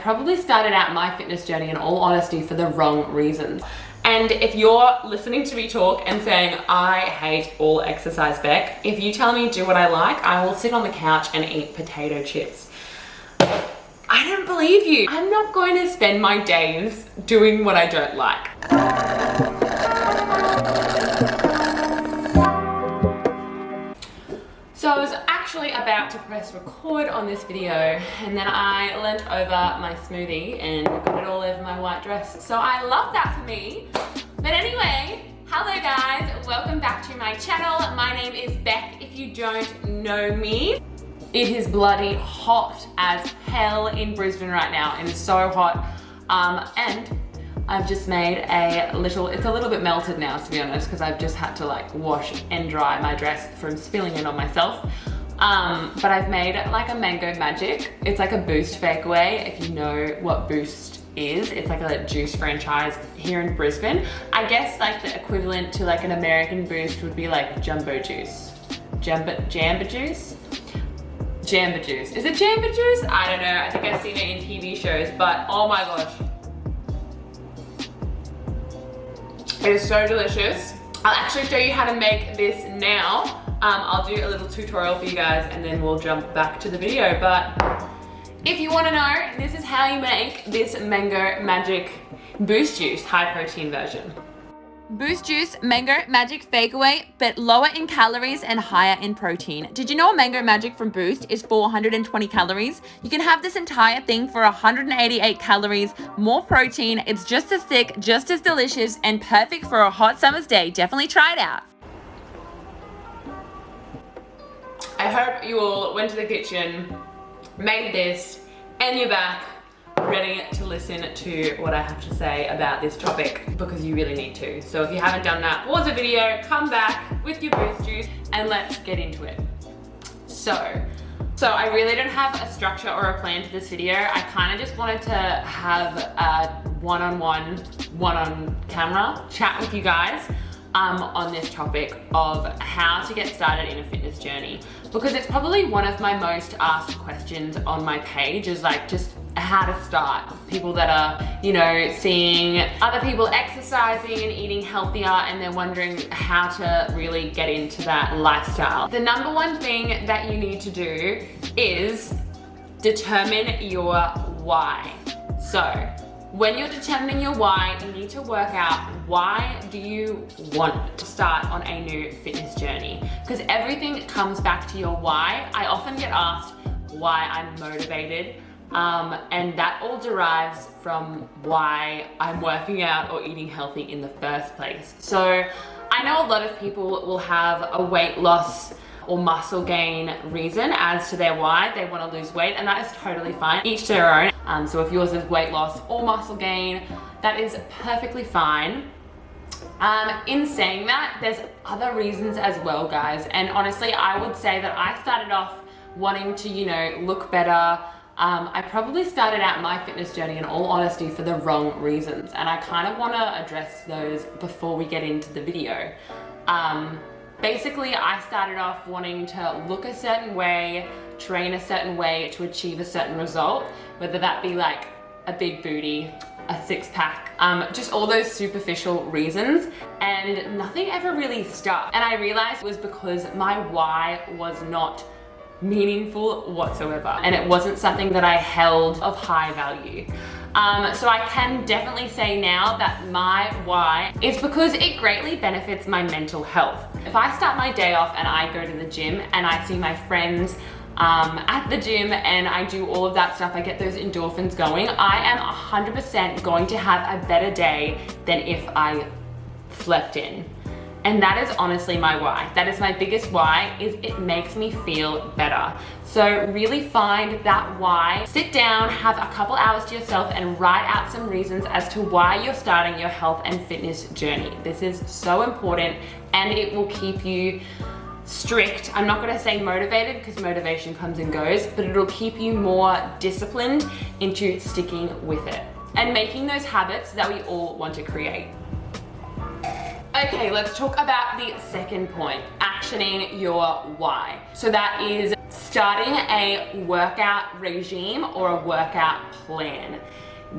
probably started out my fitness journey, in all honesty, for the wrong reasons. And if you're listening to me talk and saying, I hate all exercise, Beck, if you tell me do what I like, I will sit on the couch and eat potato chips. I don't believe you. I'm not going to spend my days doing what I don't like. So I was actually about to press record on this video, and then I leant over my smoothie and got it all over my white dress. So I love that for me. But anyway, hello guys, welcome back to my channel. My name is Beck, if you don't know me. It is bloody hot as hell in Brisbane right now. It is so hot. And I've just made it's a little bit melted now, to be honest, because I've just had to like wash and dry my dress from spilling it on myself. But I've made like a mango magic. It's like a Boost fake away, if you know what Boost is. It's like a juice franchise here in Brisbane. I guess like the equivalent to like an American Boost would be like Jumbo Juice. Jamba Juice? Jamba Juice. Is it Jamba Juice? I don't know. I think I've seen it in TV shows, but oh my gosh. It is so delicious. I'll actually show you how to make this now. I'll do a little tutorial for you guys and then we'll jump back to the video. But if you want to know, this is how you make this Mango Magic Boost Juice high protein version. Boost Juice Mango Magic Fake Away, but lower in calories and higher in protein. Did you know Mango Magic from Boost is 420 calories? You can have this entire thing for 188 calories, more protein. It's just as thick, just as delicious, and perfect for a hot summer's day. Definitely try it out. I hope you all went to the kitchen, made this, and you're back, ready to listen to what I have to say about this topic, because you really need to. So if you haven't done that, pause the video, come back with your Boost Juice, and let's get into it. So I really don't have a structure or a plan to this video. I kind of just wanted to have a one-on camera chat with you guys on this topic of how to get started in a fitness journey, because it's probably one of my most asked questions on my page, is like just how to start. People that are, you know, seeing other people exercising and eating healthier, and they're wondering how to really get into that lifestyle. The number one thing that you need to do is determine your why. So when you're determining your why, you need to work out, why do you want to start on a new fitness journey? Because everything comes back to your why. I often get asked why I'm motivated, and that all derives from why I'm working out or eating healthy in the first place. So I know a lot of people will have a weight loss or muscle gain reason as to their why. They want to lose weight, and that is totally fine, each their own. So if yours is weight loss or muscle gain, that is perfectly fine. In saying that, there's other reasons as well, guys, and honestly I would say that I started off wanting to, you know, look better. I probably started out my fitness journey, in all honesty, for the wrong reasons, and I kind of want to address those before we get into the video. Basically, I started off wanting to look a certain way, train a certain way to achieve a certain result, whether that be like a big booty, a six-pack, just all those superficial reasons, and nothing ever really stuck. And I realized it was because my why was not meaningful whatsoever, and it wasn't something that I held of high value. So I can definitely say now that my why is because it greatly benefits my mental health. If I start my day off and I go to the gym and I see my friends at the gym and I do all of that stuff, I get those endorphins going, I am 100% going to have a better day than if I slept in. And that is honestly my why. That is my biggest why, is it makes me feel better. So really find that why. Sit down, have a couple hours to yourself and write out some reasons as to why you're starting your health and fitness journey. This is so important, and it will keep you strict. I'm not gonna say motivated, because motivation comes and goes, but it'll keep you more disciplined into sticking with it and making those habits that we all want to create. Okay, let's talk about the second point, actioning your why. So that is starting a workout regime or a workout plan.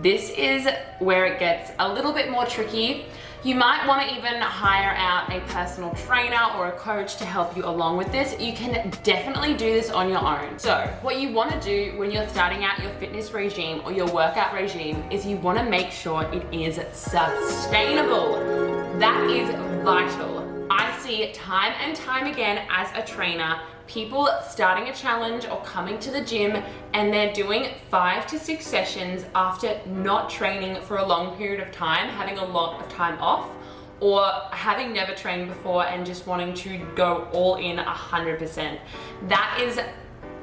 This is where it gets a little bit more tricky. You might want to even hire out a personal trainer or a coach to help you along with this. You can definitely do this on your own. So what you want to do when you're starting out your fitness regime or your workout regime is you want to make sure it is sustainable. That is vital. I see time and time again as a trainer, people starting a challenge or coming to the gym and they're doing 5 to 6 sessions after not training for a long period of time, having a lot of time off, or having never trained before and just wanting to go all in 100%. It's a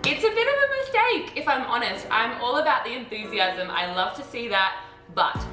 bit of a mistake, if I'm honest. I'm all about the enthusiasm. I love to see that, but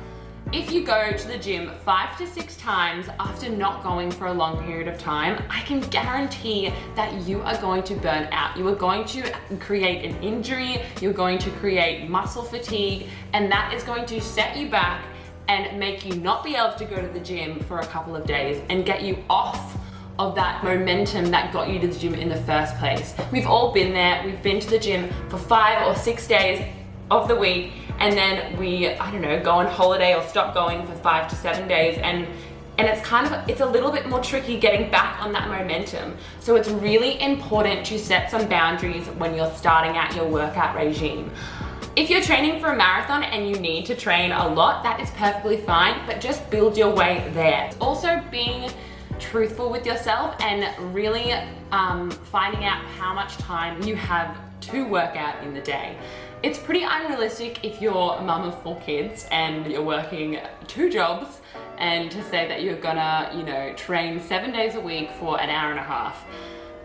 if you go to the gym 5 to 6 times after not going for a long period of time, I can guarantee that you are going to burn out. You are going to create an injury, you're going to create muscle fatigue, and that is going to set you back and make you not be able to go to the gym for a couple of days and get you off of that momentum that got you to the gym in the first place. We've all been there. We've been to the gym for 5 or 6 days of the week, and then we, I don't know, go on holiday or stop going for 5 to 7 days, and it's a little bit more tricky getting back on that momentum. So it's really important to set some boundaries when you're starting out your workout regime. If you're training for a marathon and you need to train a lot, that is perfectly fine, but just build your way there. Also being truthful with yourself and really finding out how much time you have to work out in the day. It's pretty unrealistic if you're a mum of 4 kids and you're working 2 jobs and to say that you're gonna, train 7 days a week for an hour and a half.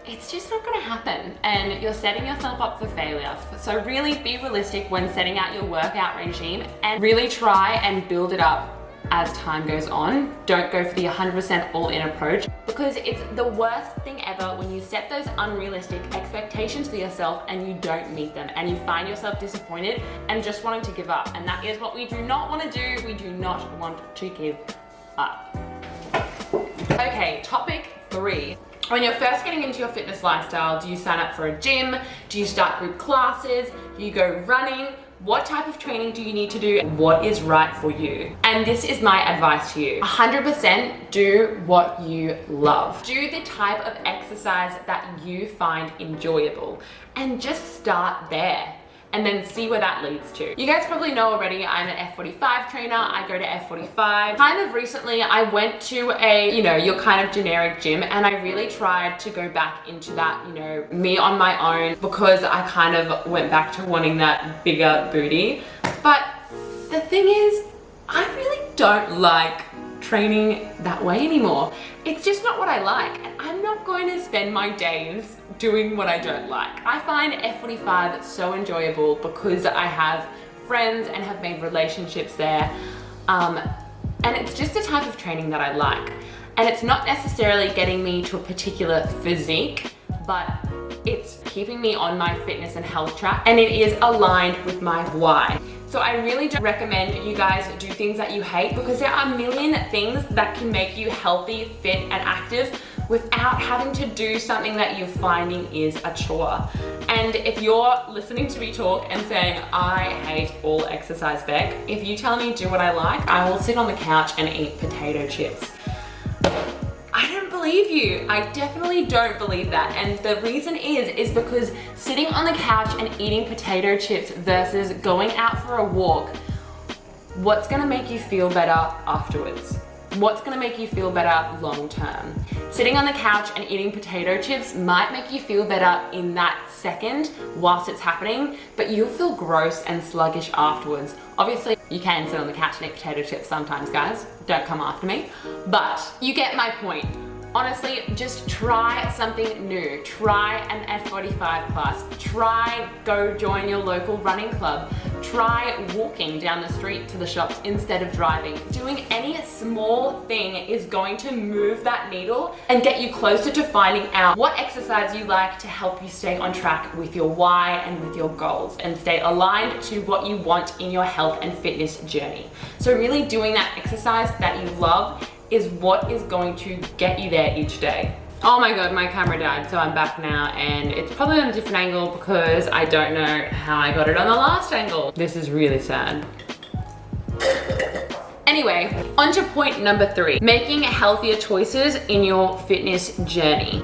It's just not gonna happen, and you're setting yourself up for failure. So really be realistic when setting out your workout regime and really try and build it up as time goes on. Don't go for the 100% all-in approach, because it's the worst thing ever when you set those unrealistic expectations for yourself and you don't meet them and you find yourself disappointed and just wanting to give up. And that is what we do not want to do. We do not want to give up. Okay, topic 3. When you're first getting into your fitness lifestyle, do you sign up for a gym? Do you start group classes? Do you go running? What type of training do you need to do? What is right for you? And this is my advice to you. 100% do what you love. Do the type of exercise that you find enjoyable and just start there and then see where that leads to. You guys probably know already, I'm an F45 trainer. I go to F45. Kind of recently, I went to a, your kind of generic gym, and I really tried to go back into that, me on my own, because I kind of went back to wanting that bigger booty. But the thing is, I really don't like training that way anymore. It's just not what I like, and I'm not going to spend my days doing what I don't like. I find F45 so enjoyable because I have friends and have made relationships there, and it's just the type of training that I like. And it's not necessarily getting me to a particular physique, but it's keeping me on my fitness and health track, and it is aligned with my why. So I really don't recommend you guys do things that you hate, because there are a million things that can make you healthy, fit, and active without having to do something that you're finding is a chore. And if you're listening to me talk and saying, I hate all exercise, Beck, if you tell me do what I like, I will sit on the couch and eat potato chips. I don't believe you. I definitely don't believe that. And the reason is because sitting on the couch and eating potato chips versus going out for a walk, what's gonna make you feel better afterwards? What's gonna make you feel better long term? Sitting on the couch and eating potato chips might make you feel better in that second whilst it's happening, but you'll feel gross and sluggish afterwards. Obviously, you can sit on the couch and eat potato chips sometimes, guys. Don't come after me. But you get my point. Honestly, just try something new. Try an F45 class. Try go join your local running club. Try walking down the street to the shops instead of driving. Doing any small thing is going to move that needle and get you closer to finding out what exercise you like to help you stay on track with your why and with your goals, and stay aligned to what you want in your health and fitness journey. So really doing that exercise that you love is what is going to get you there each day. Oh my god, my camera died, so I'm back now, and it's probably on a different angle because I don't know how I got it on the last angle. This is really sad. Anyway, on to point number 3, making healthier choices in your fitness journey.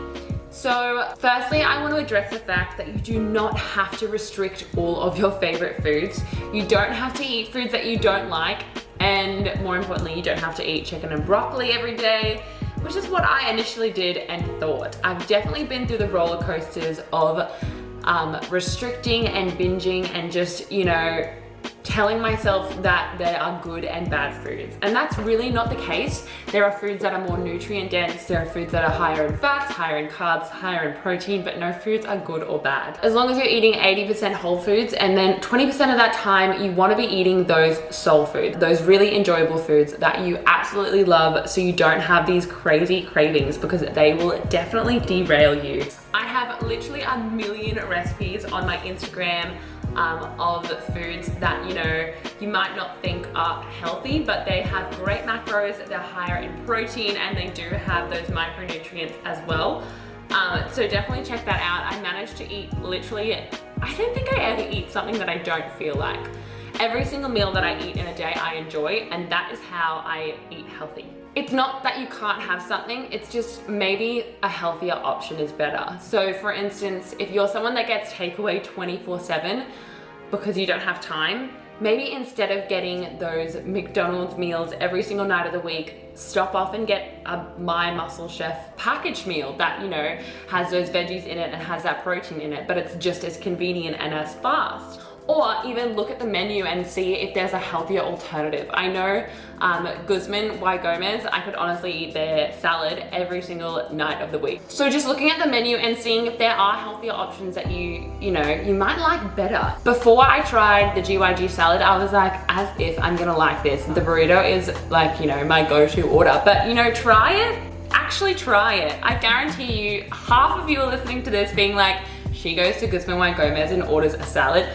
So firstly, I want to address the fact that you do not have to restrict all of your favorite foods. You don't have to eat foods that you don't like, and more importantly, you don't have to eat chicken and broccoli every day, which is what I initially did and thought. I've definitely been through the roller coasters of restricting and binging and just, you know, telling myself that there are good and bad foods. And that's really not the case. There are foods that are more nutrient dense, there are foods that are higher in fats, higher in carbs, higher in protein, but no foods are good or bad. As long as you're eating 80% whole foods, and then 20% of that time you want to be eating those soul foods, those really enjoyable foods that you absolutely love, so you don't have these crazy cravings, because they will definitely derail you. I have literally a million recipes on my Instagram of foods that, you know, you might not think are healthy, but they have great macros, they're higher in protein, and they do have those micronutrients as well. So definitely check that out. I managed to eat literally, I don't think I ever eat something that I don't feel like. Every single meal that I eat in a day I enjoy, and that is how I eat healthy. It's not that you can't have something, it's just maybe a healthier option is better. So for instance, if you're someone that gets takeaway 24/7 because you don't have time, maybe instead of getting those McDonald's meals every single night of the week, stop off and get a My Muscle Chef packaged meal that, you know, has those veggies in it and has that protein in it, but it's just as convenient and as fast. Or even look at the menu and see if there's a healthier alternative. I know Guzman y Gomez, I could honestly eat their salad every single night of the week. So just looking at the menu and seeing if there are healthier options that you might like better. Before I tried the GYG salad, I was like, as if I'm gonna like this. The burrito is like, you know, my go-to order, but you know, try it. Actually try it. I guarantee you, half of you are listening to this being like, she goes to Guzman y Gomez and orders a salad.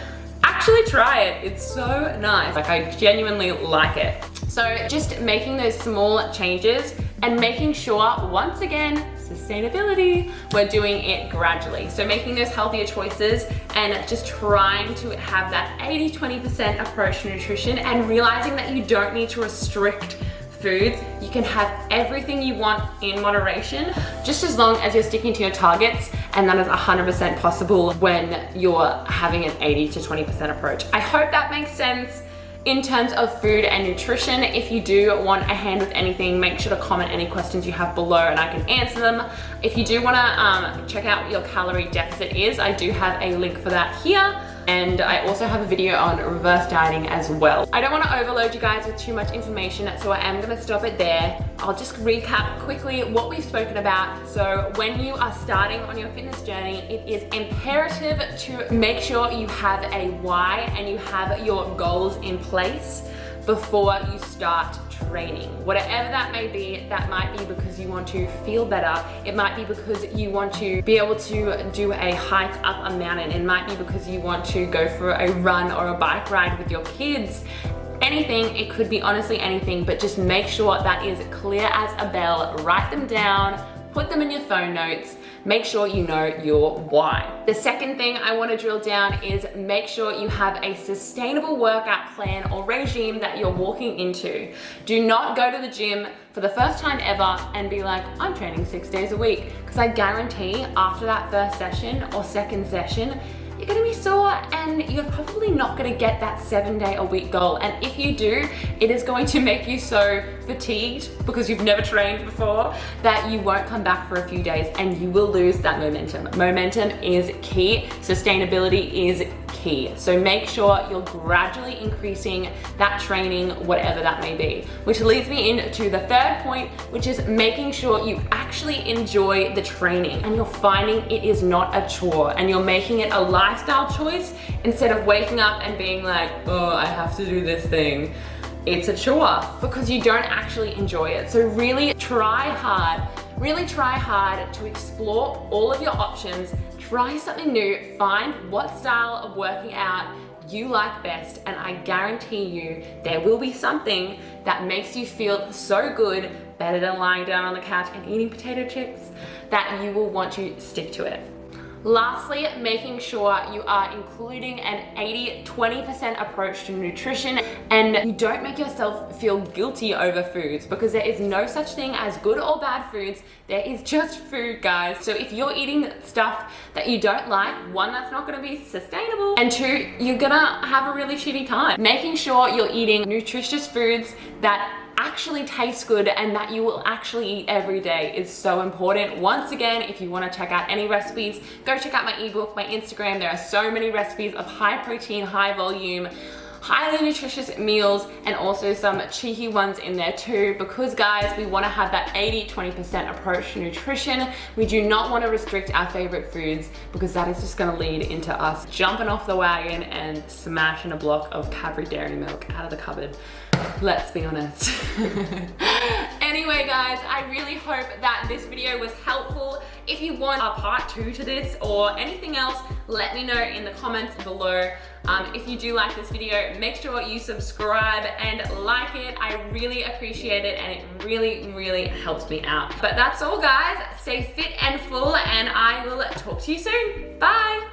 Actually try it, it's so nice. Like, I genuinely like it. So just making those small changes and making sure, once again, sustainability, we're doing it gradually. So making those healthier choices and just trying to have that 80-20% approach to nutrition, and realizing that you don't need to restrict foods. You can have everything you want in moderation, just as long as you're sticking to your targets, and that is 100% possible when you're having an 80-20% approach. I hope that makes sense in terms of food and nutrition. If you do want a hand with anything, make sure to comment any questions you have below and I can answer them. If you do want to check out what your calorie deficit is, I do have a link for that here. And I also have a video on reverse dieting as well. I don't want to overload you guys with too much information, so I am going to stop it there. I'll just recap quickly what we've spoken about. So when you are starting on your fitness journey, it is imperative to make sure you have a why and you have your goals in place before you start training. Whatever that may be, that might be because you want to feel better. It might be because you want to be able to do a hike up a mountain. It might be because you want to go for a run or a bike ride with your kids. Anything, it could be honestly anything, but just make sure that is clear as a bell. Write them down, put them in your phone notes. Make sure you know your why. The second thing I want to drill down is make sure you have a sustainable workout plan or regime that you're walking into. Do not go to the gym for the first time ever and be like, I'm training 6 days a week. Because I guarantee after that first session or second session, you're gonna be sore and you're probably not gonna get that 7-day-a-week goal. And if you do, it is going to make you so fatigued because you've never trained before that you won't come back for a few days and you will lose that momentum. Momentum is key. Sustainability is key. So make sure you're gradually increasing that training, whatever that may be. Which leads me into the third point, which is making sure you actually enjoy the training and you're finding it is not a chore and you're making it a lifestyle choice instead of waking up and being like, oh, I have to do this thing. It's a chore because you don't actually enjoy it. So really try hard to explore all of your options. Try something new, find what style of working out you like best, and I guarantee you there will be something that makes you feel so good, better than lying down on the couch and eating potato chips, that you will want to stick to it. Lastly, making sure you are including an 80-20% approach to nutrition, and you don't make yourself feel guilty over foods, because there is no such thing as good or bad foods. There is just food, guys. So if you're eating stuff that you don't like, one, that's not gonna be sustainable, and two, you're gonna have a really shitty time. Making sure you're eating nutritious foods that actually taste good and that you will actually eat every day is so important. Once again, if you want to check out any recipes, go check out my ebook, my Instagram. There are so many recipes of high protein, high volume, highly nutritious meals, and also some cheeky ones in there too, because guys, we want to have that 80-20% approach to nutrition. We do not want to restrict our favorite foods, because that is just going to lead into us jumping off the wagon and smashing a block of Cadbury Dairy Milk out of the cupboard. Let's be honest. Anyway guys, I really hope that this video was helpful. If you want a part 2 to this or anything else, let me know in the comments below. If you do like this video, make sure you subscribe and like it. I really appreciate it, and it really helps me out. But that's all guys. Stay fit and full, and I will talk to you soon. Bye.